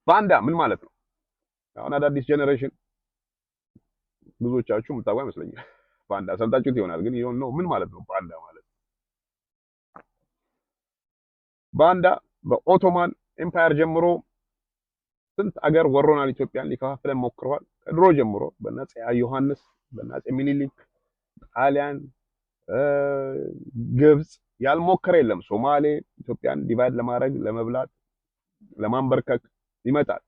ባንዳ ምን ማለት ነው? አሁን አዳዲስ ጄኔሬሽን ብዙዎቻችሁ የምታውቁ አይመስለኛል። ባንዳ ሰምታችሁት ይሆናል፣ ግን ይሁን ነው ምን ማለት ነው ባንዳ ማለት? ባንዳ በኦቶማን ኤምፓየር ጀምሮ ስንት አገር ወሮናል። ኢትዮጵያን ሊከፋፍለን ሞክረዋል። ከድሮ ጀምሮ በአፄ ዮሐንስ፣ በአፄ ሚኒሊክ፣ ጣሊያን፣ ግብጽ ያልሞከረ የለም። ሶማሌ ኢትዮጵያን ዲቫይድ ለማድረግ ለመብላት ለማንበርከክ ይመጣል።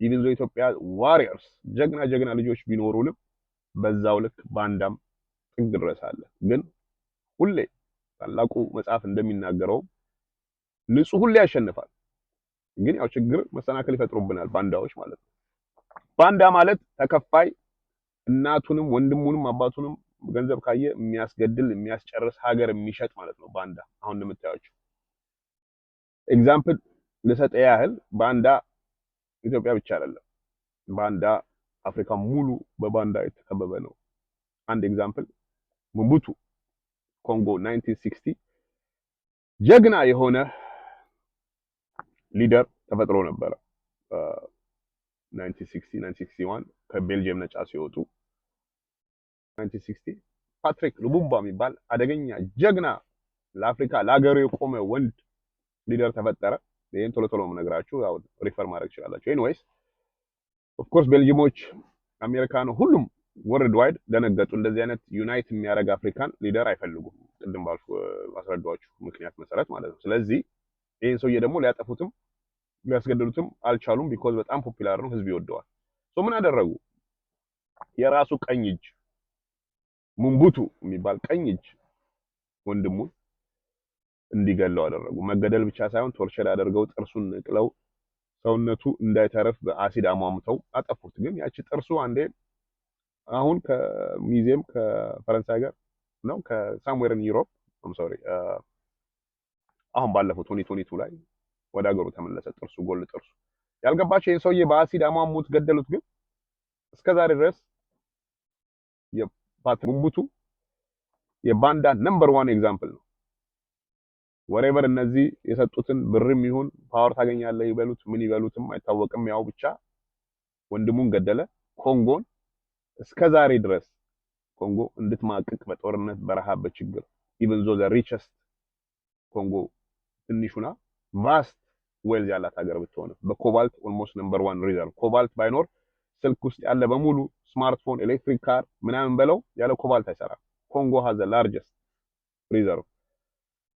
ኢቭን ዞ ኢትዮጵያ ዋሪየርስ ጀግና ጀግና ልጆች ቢኖሩንም በዛው ልክ ባንዳም ጥግ ድረስ አለ። ግን ሁሌ ታላቁ መጽሐፍ እንደሚናገረው ንጹህ ሁሌ ያሸንፋል። ግን ያው ችግር መሰናከል ይፈጥሩብናል ባንዳዎች ማለት ነው። ባንዳ ማለት ተከፋይ እናቱንም ወንድሙንም አባቱንም ገንዘብ ካየ የሚያስገድል የሚያስጨርስ ሀገር የሚሸጥ ማለት ነው ባንዳ። አሁን እንደምታዩቸው ኤግዛምፕል ልሰጥ ያህል ባንዳ ኢትዮጵያ ብቻ አይደለም። ባንዳ አፍሪካ ሙሉ በባንዳ የተከበበ ነው። አንድ ኤግዛምፕል ሙቡቱ ኮንጎ 1960 ጀግና የሆነ ሊደር ተፈጥሮ ነበረ። 1960 1961 ከቤልጅየም ነጻ ሲወጡ 1960 ፓትሪክ ሉቡምባ የሚባል አደገኛ ጀግና ለአፍሪካ ለሀገሩ የቆመ ወንድ ሊደር ተፈጠረ። ይሄን ቶሎ ቶሎ የምነግራችሁ ያው ሪፈር ማድረግ ትችላላችሁ። ኤኒዌይስ ኦፍ ኮርስ ቤልጂየሞች፣ አሜሪካን፣ ሁሉም ወርልድ ዋይድ ደነገጡ። እንደዚህ አይነት ዩናይት የሚያደርግ አፍሪካን ሊደር አይፈልጉም። ቅድም ባስረዳኋችሁ ምክንያት መሰረት ማለት ነው። ስለዚህ ይሄን ሰውዬ ደግሞ ሊያጠፉትም ሊያስገድሉትም አልቻሉም። ቢኮዝ በጣም ፖፑላር ነው፣ ህዝብ ይወደዋል። ሶ ምን አደረጉ? የራሱ ቀኝ እጅ ሙቡቱ የሚባል ቀኝ እጅ ወንድሙን እንዲገለው አደረጉ። መገደል ብቻ ሳይሆን ቶርቸር አድርገው ጥርሱን ነቅለው ሰውነቱ እንዳይተረፍ በአሲድ አሟምተው አጠፉት። ግን ያቺ ጥርሱ አንዴ አሁን ከሚዚየም ከፈረንሳይ ጋር ነው ከሳምዌር ኢን ዩሮፕ ሶሪ አሁን ባለፈው 2022 ላይ ወደ ሀገሩ ተመለሰ። ጥርሱ ጎል ጥርሱ ያልገባቸው ይሄን ሰውዬ በአሲድ አሟሙት ገደሉት። ግን እስከዛሬ ድረስ ሙቡቱ የባንዳ ነምበር 1 ኤግዛምፕል ነው። ወሬቨር እነዚህ የሰጡትን ብርም ይሁን ፓወር ታገኛለህ ይበሉት ምን ይበሉትም አይታወቅም። ያው ብቻ ወንድሙን ገደለ። ኮንጎን እስከዛሬ ድረስ ኮንጎ እንድትማቅቅ በጦርነት በረሃብ በችግር ኢቭን ዞ ዘ ሪቸስት ኮንጎ ትንሹና ቫስት ዌልዝ ያላት ሀገር ብትሆን በኮባልት ኦልሞስት ነምበር 1 ሪዘርቭ። ኮባልት ባይኖር ስልክ ውስጥ ያለ በሙሉ ስማርትፎን፣ ኤሌክትሪክ ካር ምናምን በለው ያለ ኮባልት አይሰራም። ኮንጎ ሃዝ ዘ ላርጀስት ሪዘርቭ።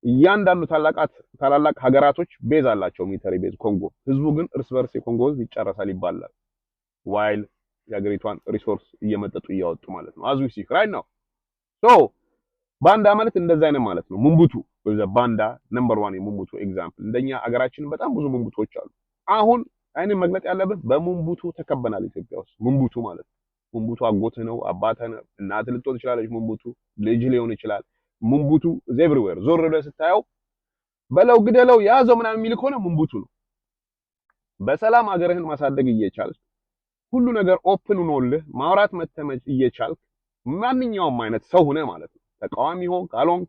እያንዳንዱ ታላላቅ ሀገራቶች ቤዝ አላቸው፣ ሚሊተሪ ቤዝ። ኮንጎ ህዝቡ ግን እርስ በርስ የኮንጎ ህዝብ ይጨረሳል ይባላል። ዋይል የሀገሪቷን ሪሶርስ እየመጠጡ እያወጡ ማለት ነው። አዙ ሲክ ራይት ነው። ሶ ባንዳ ማለት እንደዛ አይነት ማለት ነው። ሙቡቱ ወይዘ ባንዳ ነምበር 1 የሙቡቱ ኤግዛምፕል። እንደኛ አገራችን በጣም ብዙ ሙቡቶች አሉ። አሁን አይኔ መግለጥ ያለበት በሙቡቱ ተከበናል ኢትዮጵያ ውስጥ። ሙቡቱ ማለት ሙቡቱ አጎትህ ነው፣ አባትህ ነው፣ እናትህ ልትሆን ትችላለች። ሙቡቱ ልጅ ሊሆን ይችላል። ሙቡቱ ኤቭሪዌር ዞር ብለህ ስታየው በለው ግደለው ያዘው ምናምን የሚል ከሆነ ሙቡቱ ነው። በሰላም አገርህን ማሳደግ እየቻልክ ሁሉ ነገር ኦፕን ሆኖልህ ማውራት መተመጭ እየቻልክ ማንኛውም አይነት ሰው ሆነ ማለት ነው። ተቃዋሚ ሆን ካልሆንክ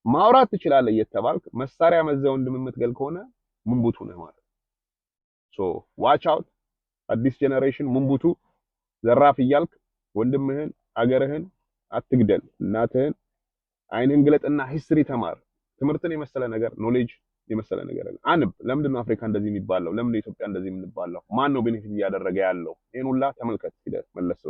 ማውራት ትችላለህ እየተባልክ መሳሪያ መዘው እንደምትገል ከሆነ ሙቡቱ ነህ ማለት ነው። ሶ ዋች አውት አዲስ ጄኔሬሽን ሙቡቱ ዘራፍ እያልክ ወንድምህን አገርህን አትግደል። እናትህን አይንን ግለጥና ሂስትሪ ተማር። ትምህርትን የመሰለ ነገር ኖሌጅ የመሰለ ነገር አንብ። ለምንድን ነው አፍሪካ እንደዚህ የሚባለው? ለምን ነው ኢትዮጵያ እንደዚህ የምንባለው? ማን ነው ቤኔፊት እያደረገ ያለው? ይሄን ሁላ ተመልከት ሂደህ መለስ